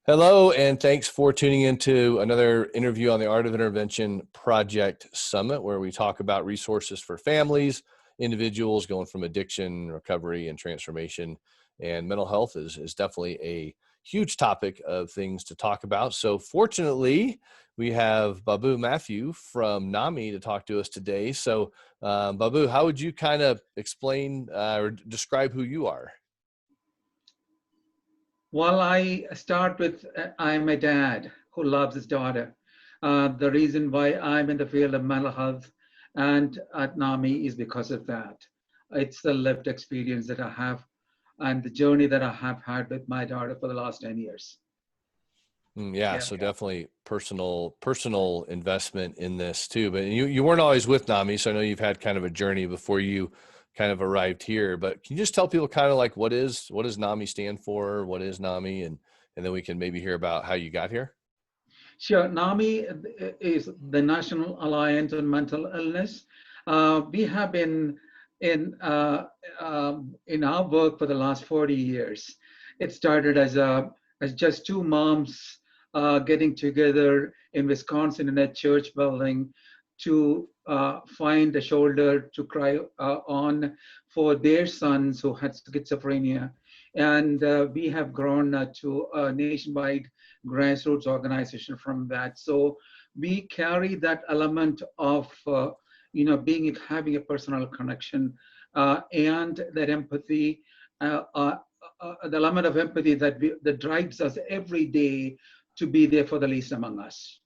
Hello, and thanks for tuning into another interview on the Art of Intervention Project Summit, where we talk about resources for families, individuals going from addiction, recovery, and transformation. And mental health is definitely a huge topic of things to talk about. So fortunately, we have Babu Mathew from NAMI to talk to us today. So Babu, how would you kind of explain or describe who you are? Well, I start with I'm a dad who loves his daughter. The reason why I'm in the field of mental health and at NAMI is because of that. It's the lived experience that I have and the journey that I have had with my daughter for the last 10 years. Yeah, so definitely personal investment in this too. But you weren't always with NAMI, so I know you've had kind of a journey before you kind of arrived here. But can you just tell people kind of like what does NAMI stand for? What is NAMI, and then we can maybe hear about how you got here. Sure. NAMI is the National Alliance on Mental Illness. We have been in our work for the last 40 years. It started as just two moms getting together in Wisconsin in a church building to find a shoulder to cry on for their sons who had schizophrenia. And we have grown to a nationwide grassroots organization from that. So we carry that element of having a personal connection and that empathy, the element of empathy that drives us every day to be there for the least among us.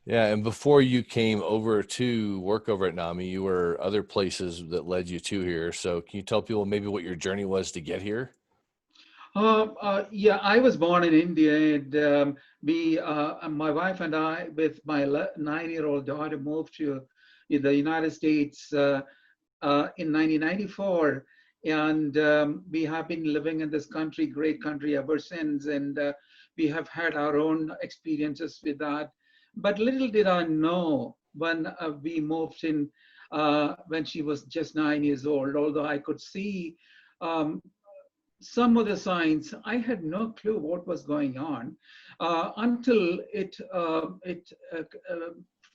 Yeah, and before you came over to work over at NAMI, you were other places that led you to here. So can you tell people maybe what your journey was to get here? Yeah, I was born in India, and my wife and I, with my 9-year-old daughter, moved to the United States in 1994, and we have been living in this country, great country, ever since. And we have had our own experiences with that. But little did I know when we moved in, when she was just 9 years old. Although I could see some of the signs, I had no clue what was going on until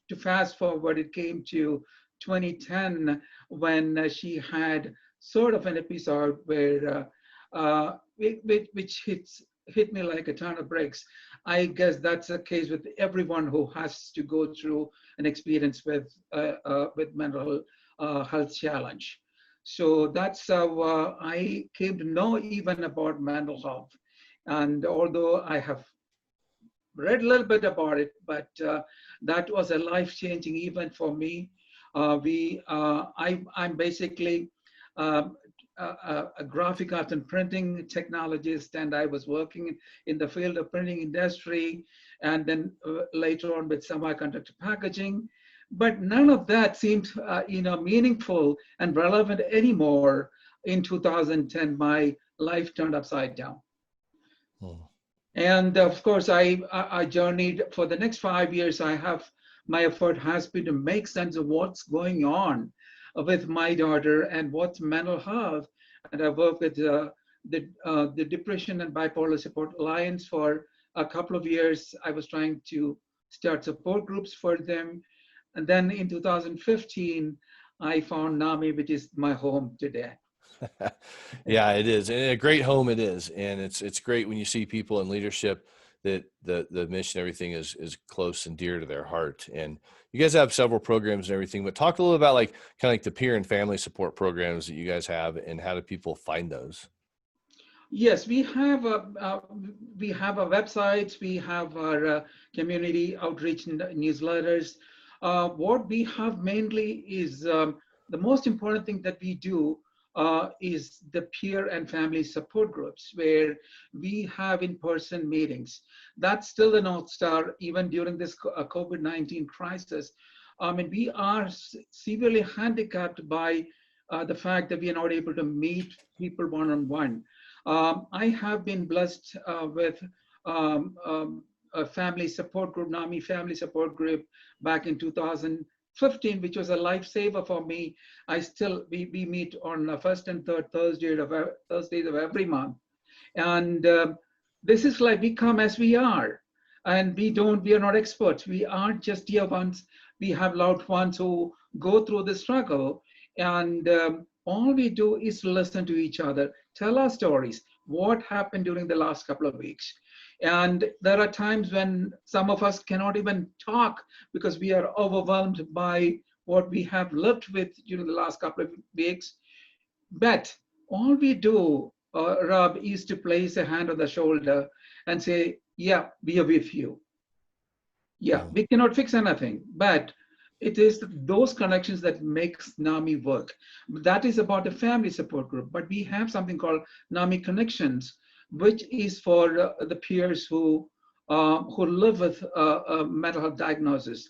to fast forward, it came to 2010 when she had sort of an episode where which hit me like a ton of bricks. I guess that's the case with everyone who has to go through an experience with mental health challenge. So that's how I came to know even about mental health. And although I have read a little bit about it, but that was a life-changing event for me. I'm basically a graphic arts and printing technologist, and I was working in the field of printing industry, and then later on with semiconductor packaging. But none of that seemed, meaningful and relevant anymore. In 2010, my life turned upside down. And of course, I journeyed for the next 5 years. My effort has been to make sense of what's going on with my daughter and what's mental health. And I worked with the Depression and Bipolar Support Alliance for a couple of years. I was trying to start support groups for them. And then in 2015, I found NAMI, which is my home today. Yeah, it is. And a great home it is. And it's great when you see people in leadership that the mission, everything is close and dear to their heart. And you guys have several programs and everything, but talk a little about kind of like the peer and family support programs that you guys have, and how do people find those? Yes, we have a website, we have our community outreach newsletters. What we have mainly is the most important thing that we do is the peer and family support groups, where we have in-person meetings. That's still the North Star, even during this COVID-19 crisis. I mean, we are severely handicapped by the fact that we are not able to meet people one-on-one. I have been blessed with a family support group, NAMI Family Support Group, back in 2015, which was a lifesaver for me. We meet on the first and third Thursdays of every month. And This is like we come as we are, and we are not experts. We are just dear ones. We have loved ones who go through the struggle, and all we do is listen to each other, tell our stories, what happened during the last couple of weeks. And there are times when some of us cannot even talk because we are overwhelmed by what we have lived with during the last couple of weeks. But all we do, Rob, is to place a hand on the shoulder and say, yeah, we are with you. Yeah, Yeah. we cannot fix anything, but it is those connections that makes NAMI work. That is about a family support group, but we have something called NAMI Connections, which is for the peers who live with mental health diagnosis.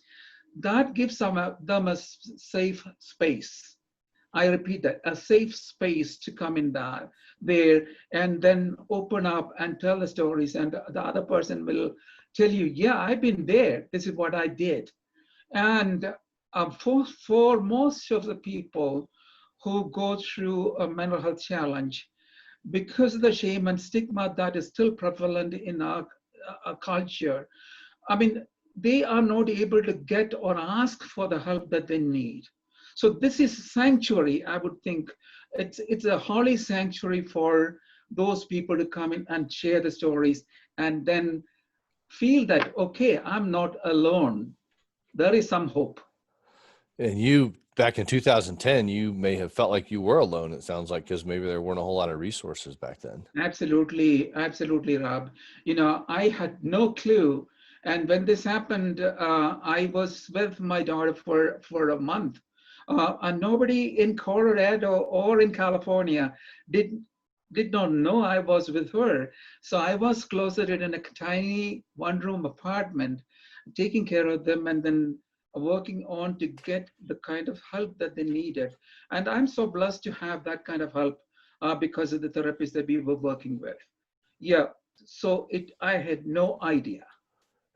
That gives them a safe space. I repeat that, a safe space to come in there and then open up and tell the stories, and the other person will tell you, yeah, I've been there, this is what I did. And for most of the people who go through a mental health challenge, because of the shame and stigma that is still prevalent in our culture, I mean, they are not able to get or ask for the help that they need. So this is sanctuary, I would think. It's a holy sanctuary for those people to come in and share the stories and then feel that, okay, I'm not alone. There is some hope. And you, back in 2010, you may have felt like you were alone, it sounds like, because maybe there weren't a whole lot of resources back then. Absolutely, absolutely, Rob. You know, I had no clue. And when this happened, I was with my daughter for a month. And nobody in Colorado or in California did not know I was with her. So I was closeted in a tiny one-room apartment, taking care of them and then working on to get the kind of help that they needed. And I'm so blessed to have that kind of help because of the therapists that we were working with. Yeah, so I had no idea.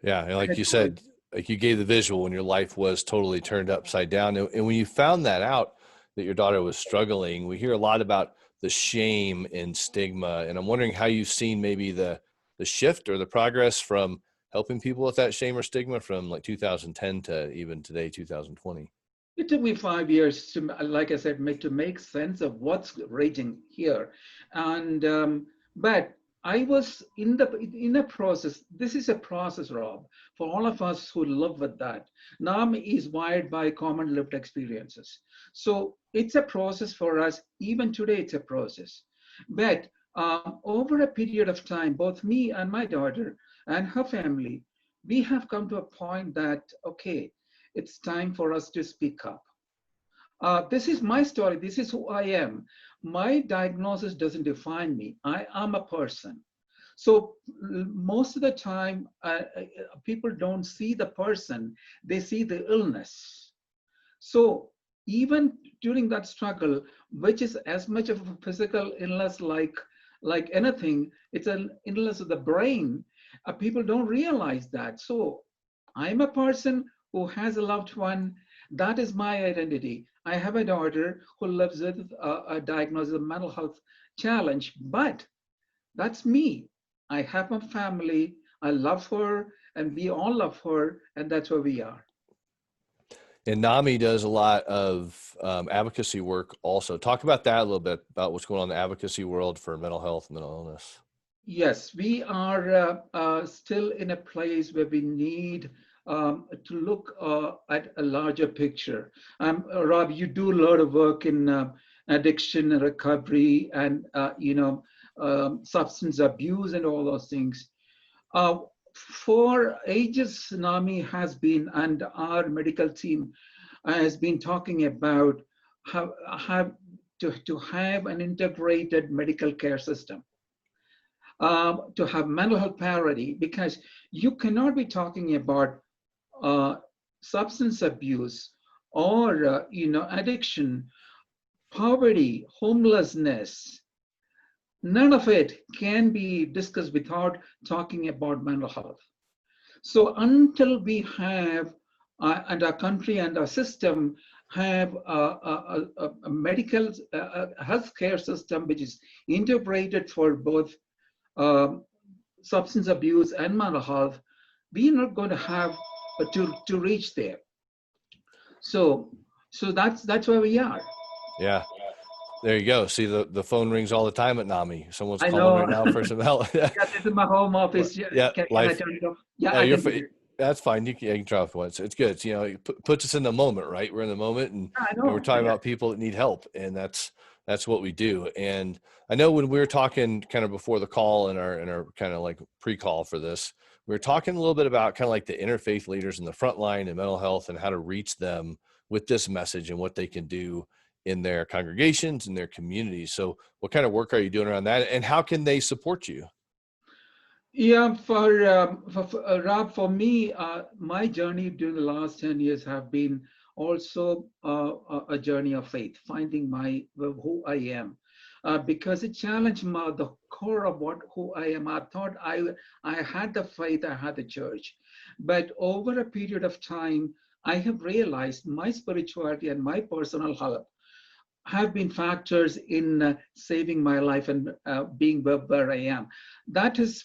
Yeah. And I like had you no idea. said, like you gave the visual when your life was totally turned upside down. And when you found that out, that your daughter was struggling, we hear a lot about the shame and stigma. And I'm wondering how you've seen maybe the shift or the progress from helping people with that shame or stigma from like 2010 to even today, 2020. It took me 5 years to, like I said, to make sense of what's raging here. And but I was in a process. This is a process, Rob, for all of us who live with that. NAM is wired by common lived experiences. So it's a process for us. Even today, it's a process. But over a period of time, both me and my daughter and her family, we have come to a point that, okay, it's time for us to speak up. This is my story. This is who I am. My diagnosis doesn't define me. I am a person. So most of the time, people don't see the person, they see the illness. So even during that struggle, which is as much of a physical illness like anything, it's an illness of the brain. People don't realize that. So I'm a person who has a loved one. That is my identity. I have a daughter who lives with a diagnosis of mental health challenge, but that's me. I have a family. I love her, and we all love her, and that's where we are. And NAMI does a lot of advocacy work also. Talk about that a little bit, about what's going on in the advocacy world for mental health and mental illness. Yes, we are still in a place where we need to look at a larger picture. Rob, you do a lot of work in addiction and recovery and substance abuse and all those things. For ages, NAMI has been, and our medical team has been talking about how to have an integrated medical care system, to have mental health parity, because you cannot be talking about uh, substance abuse or addiction, poverty, homelessness. None of it can be discussed without talking about mental health. So until we have, and our country and our system have a medical healthcare system which is integrated for both um, substance abuse and mental health, we're not going to have to reach there. So that's where we are. Yeah. There you go. See, the phone rings all the time at NAMI. Someone's I calling know. right now for some help. Yeah, this is my home office. Yeah, Can I life. turn it off? Yeah, Yeah, I can do it. that's fine. You can try it once. It's good. It's, you know, it puts us in the moment, right? We're in the moment, and I you know, we're know. talking Yeah. about people that need help, and that's what we do. And I know when we were talking kind of before the call and our kind of like pre-call for this, we were talking a little bit about kind of like the interfaith leaders in the front line and mental health and how to reach them with this message and what they can do in their congregations and their communities. So what kind of work are you doing around that, and how can they support you? Yeah, for Rob, for me, my journey during the last 10 years have been also a journey of faith, finding who I am, because it challenged the core of who I am. I thought I had the faith, I had the church, but over a period of time, I have realized my spirituality and my personal health have been factors in saving my life and being where I am. That has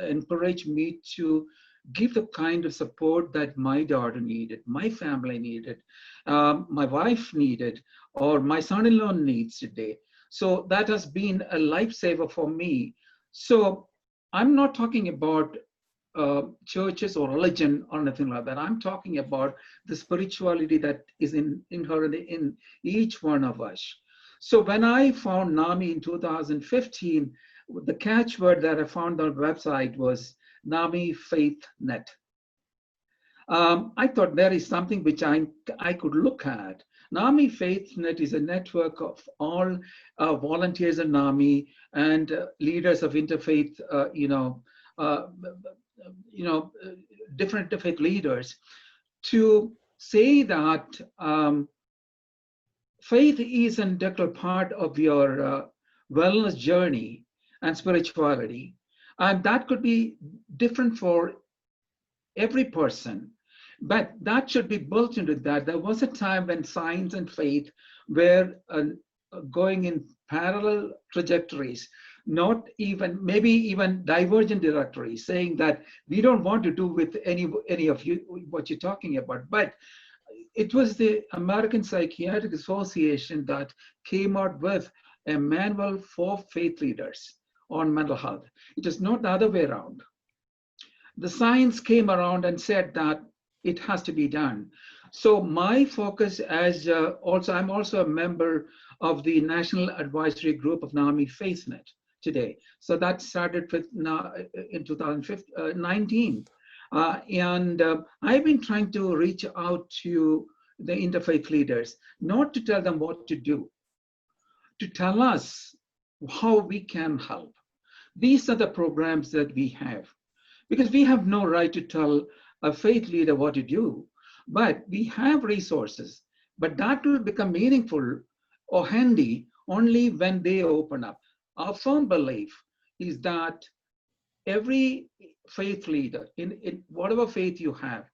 encouraged me to give the kind of support that my daughter needed, my family needed, my wife needed, or my son-in-law needs today. So that has been a lifesaver for me. So I'm not talking about churches or religion or anything like that. I'm talking about the spirituality that is inherent in each one of us. So when I found NAMI in 2015, the catchword that I found on the website was NAMI Faith Net. I thought there is something which I could look at. NAMI FaithNet is a network of all volunteers in NAMI and leaders of interfaith, uh, different interfaith leaders, to say that faith is an integral part of your wellness journey and spirituality, and that could be different for every person. But that should be built into that. There was a time when science and faith were going in parallel trajectories, not even, maybe even divergent trajectories, saying that we don't want to do with any of you what you're talking about. But it was the American Psychiatric Association that came out with a manual for faith leaders on mental health. It is not the other way around. The science came around and said that it has to be done. So my focus as I'm also a member of the National Advisory Group of NAMI FaithNet today. So that started with in 2019. And I've been trying to reach out to the interfaith leaders, not to tell them what to do, to tell us how we can help. These are the programs that we have, because we have no right to tell a faith leader what to do, but we have resources. But that will become meaningful or handy only when they open up. Our firm belief is that every faith leader, in whatever faith you have,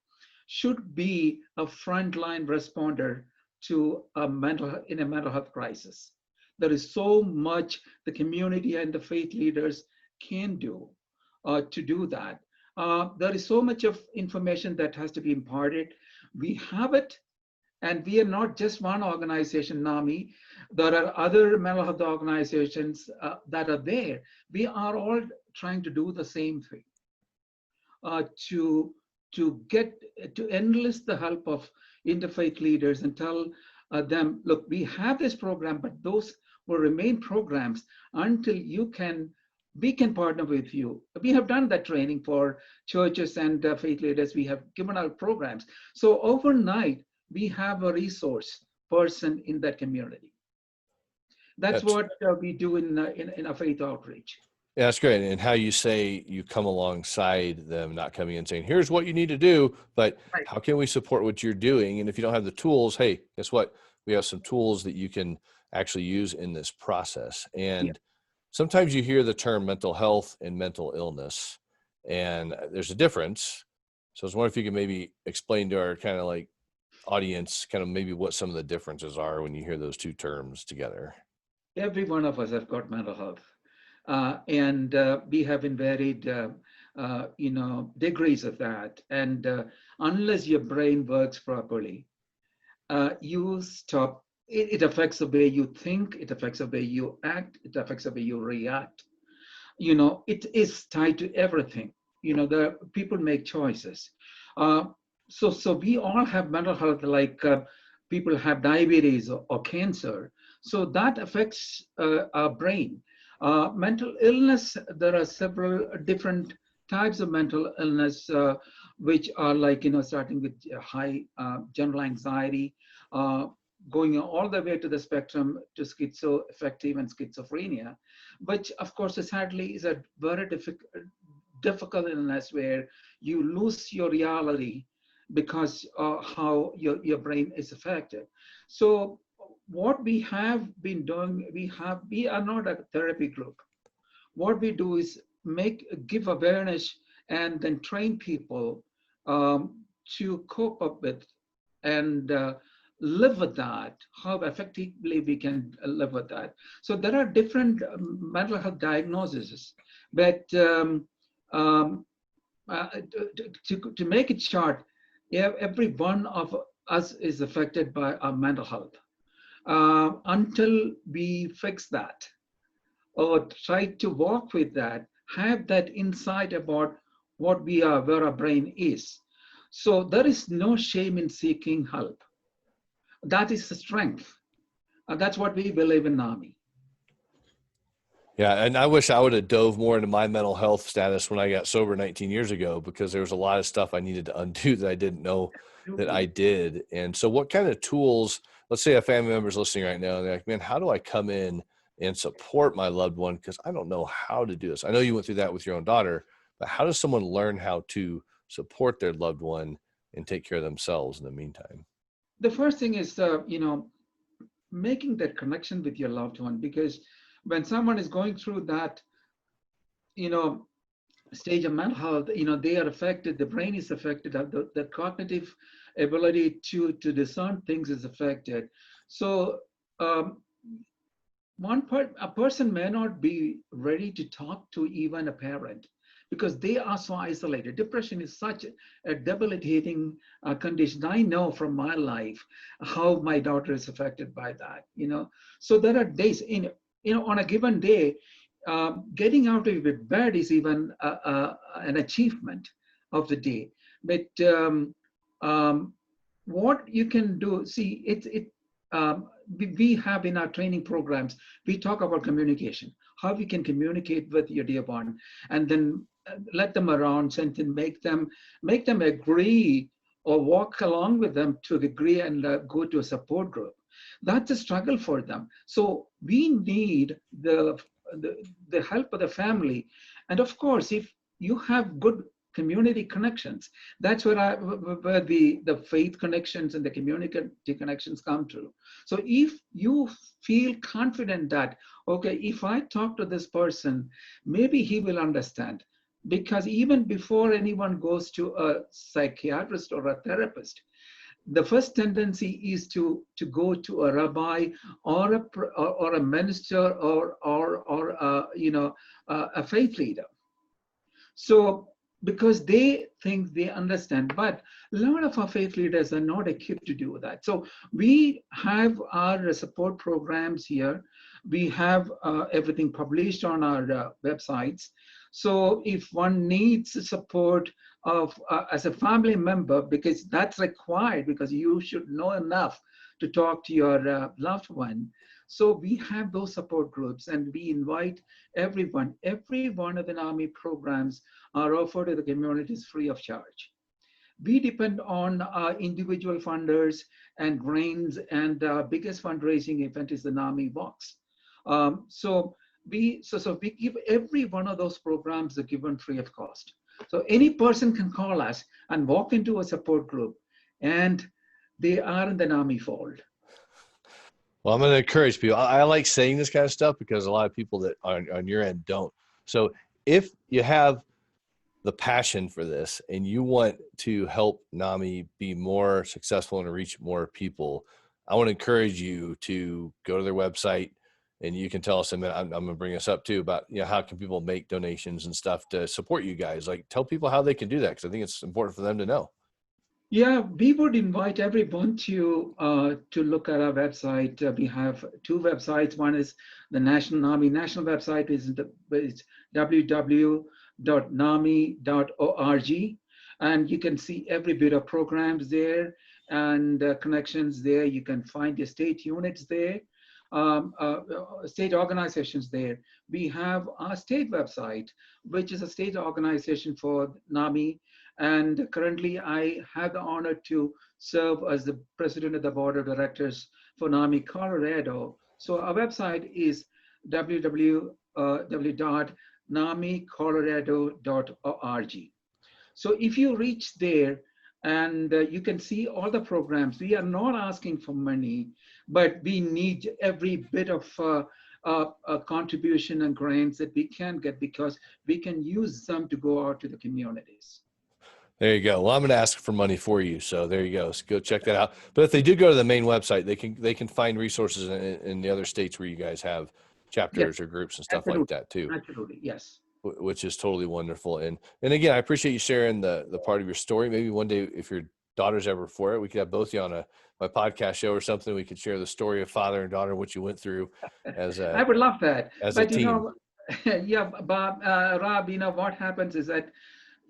should be a frontline responder to a mental health crisis. There is so much the community and the faith leaders can do to do that. There is so much of information that has to be imparted. We have it, and we are not just one organization, NAMI. There are other mental health organizations that are there. We are all trying to do the same thing, to enlist the help of interfaith leaders and tell them, look, we have this program, but those will remain programs until we can partner with you. We have done that training for churches and faith leaders. We have given out programs. So overnight, we have a resource person in that community. That's what we do in a faith outreach. Yeah, that's great. And how you say you come alongside them, not coming in saying, here's what you need to do, but Right. how can we support what you're doing? And if you don't have the tools, hey, guess what? We have some tools that you can actually use in this process. Yeah. And sometimes you hear the term mental health and mental illness, and there's a difference. So I was wondering if you could maybe explain to our kind of like audience, kind of maybe what some of the differences are when you hear those two terms together. Every one of us have got mental health. and we have in varied, degrees of that. And unless your brain works properly, you stop. It affects the way you think. It affects the way you act. It affects the way you react. It is tied to everything. The people make choices. Uh, so we all have mental health, like people have diabetes or cancer. So that affects our brain. Mental illness, there are several different types of mental illness, which are like, starting with high general anxiety, uh, going all the way to the spectrum to schizoaffective and schizophrenia, which of course sadly is a very difficult illness where you lose your reality because how your brain is affected. So what we have been doing, we are not a therapy group. What we do is give awareness and then train people to cope up with and live with that, how effectively we can live with that. So there are different mental health diagnoses, but to make it short, every one of us is affected by our mental health. Until we fix that or try to walk with that, have that insight about what we are, where our brain is. So there is no shame in seeking help. That is the strength. That's what we believe in NAMI. Yeah, and I wish I would have dove more into my mental health status when I got sober 19 years ago, because there was a lot of stuff I needed to undo that I didn't know that I did. And so what kind of tools, let's say a family member is listening right now and they're like, man, how do I come in and support my loved one? Because I don't know how to do this. I know you went through that with your own daughter, but how does someone learn how to support their loved one and take care of themselves in the meantime? The first thing is, making that connection with your loved one, because when someone is going through that, you know, stage of mental health, they are affected, the brain is affected, the cognitive ability to discern things is affected. So um, a person may not be ready to talk to even a parent because they are so isolated. Depression is such a debilitating condition. I know from my life how my daughter is affected by that. So there are days on a given day, getting out of bed is even an achievement of the day. But what you can do, see, we have in our training programs, we talk about communication, how we can communicate with your dear one, and then let them around and then make them agree or walk along with them to agree and go to a support group. That's a struggle for them. So we need the help of the family. And of course, if you have good community connections, that's where the faith connections and the community connections come through. So if you feel confident that, okay, if I talk to this person, maybe he will understand. Because even before anyone goes to a psychiatrist or a therapist, the first tendency is to go to a rabbi or a minister or a faith leader. So because they think they understand, but a lot of our faith leaders are not equipped to do that. So we have our support programs here. We have everything published on our websites. So if one needs support of as a family member, because that's required, because you should know enough to talk to your loved one. So we have those support groups, and we invite everyone. Every one of the NAMI programs are offered to the communities free of charge. We depend on individual funders and grants, and biggest fundraising event is the NAMI Box. So we give every one of those programs given free of cost. So any person can call us and walk into a support group, and they are in the NAMI fold. Well, I'm going to encourage people. I like saying this kind of stuff because a lot of people that on your end don't. So if you have the passion for this and you want to help NAMI be more successful and reach more people, I want to encourage you to go to their website, and you can tell us, and I'm going to bring us up too about, how can people make donations and stuff to support you guys? Like, tell people how they can do that, because I think it's important for them to know. Yeah, we would invite everyone to look at our website. We have two websites. One is the NAMI national website is www.nami.org, and you can see every bit of programs there and connections there. You can find the state units there, state organizations there. We have our state website, which is a state organization for NAMI. And currently, I have the honor to serve as the president of the board of directors for NAMI Colorado. So our website is www.namicolorado.org. So if you reach there, and you can see all the programs, we are not asking for money, but we need every bit of contribution and grants that we can get, because we can use them to go out to the communities. There you go. Well, I'm going to ask for money for you. So there you go. So go check that out. But if they do go to the main website, they can find resources in the other states where you guys have chapters or groups and stuff Absolutely. like that too. Absolutely. Yes. Which is totally wonderful. And again, I appreciate you sharing the part of your story. Maybe one day, if your daughter's ever for it, we could have both of you on my podcast show or something. We could share the story of father and daughter, what you went through as a, I would love that. as But a team. yeah, Bob, Rob, what happens is that,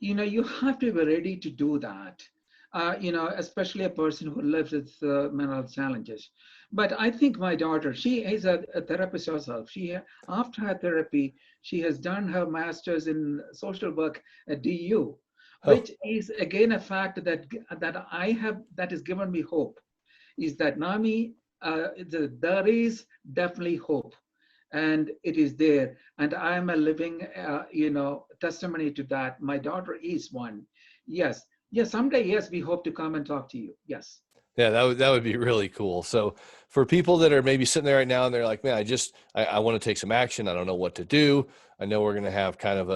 you have to be ready to do that, especially a person who lives with mental health challenges. But I think my daughter, she is a therapist herself. After her therapy, she has done her master's in social work at DU, which is again a fact that has given me hope, is that NAMI, there is definitely hope. And it is there, and I am a living, testimony to that. My daughter is one. Yes, someday, yes, we hope to come and talk to you. Yes. Yeah, that would be really cool. So for people that are maybe sitting there right now and they're like, man, I want to take some action. I don't know what to do. I know we're going to have kind of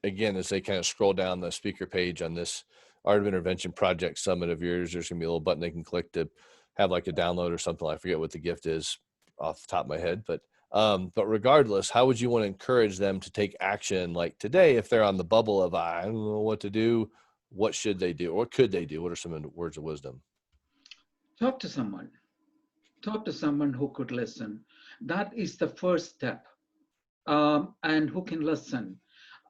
again, as they kind of scroll down the speaker page on this Art of Intervention Project Summit of yours, there's going to be a little button they can click to have like a download or something. I forget what the gift is off the top of my head, but regardless, how would you want to encourage them to take action like today if they're on the bubble of, I don't know what to do? What should they do? Or could they do? What are some words of wisdom? Talk to someone who could listen. That is the first step. And who can listen.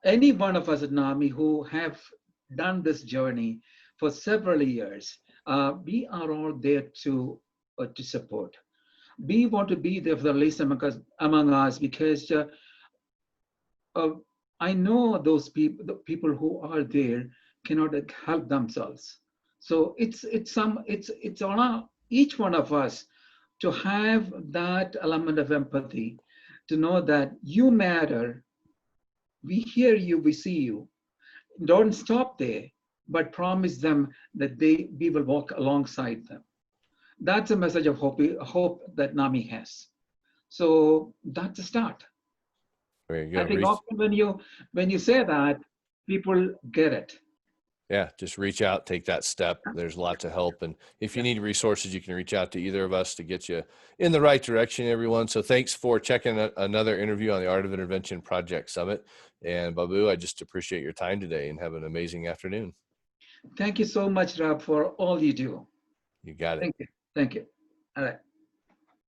Any one of us at NAMI who have done this journey for several years, we are all there to support. We want to be there for the least among us, because I know those people, the people who are there cannot help themselves. So it's on each one of us to have that element of empathy, to know that you matter. We hear you, we see you. Don't stop there, but promise them that we will walk alongside them. That's a message of hope that NAMI has. So that's a start. There you go. I think often when you say that, people get it. Yeah, just reach out, take that step. There's lots of help. And if you need resources, you can reach out to either of us to get you in the right direction, everyone. So thanks for checking another interview on the Art of Intervention Project Summit. And Babu, I just appreciate your time today, and have an amazing afternoon. Thank you so much, Rob, for all you do. You got it. Thank you. Thank you. All right.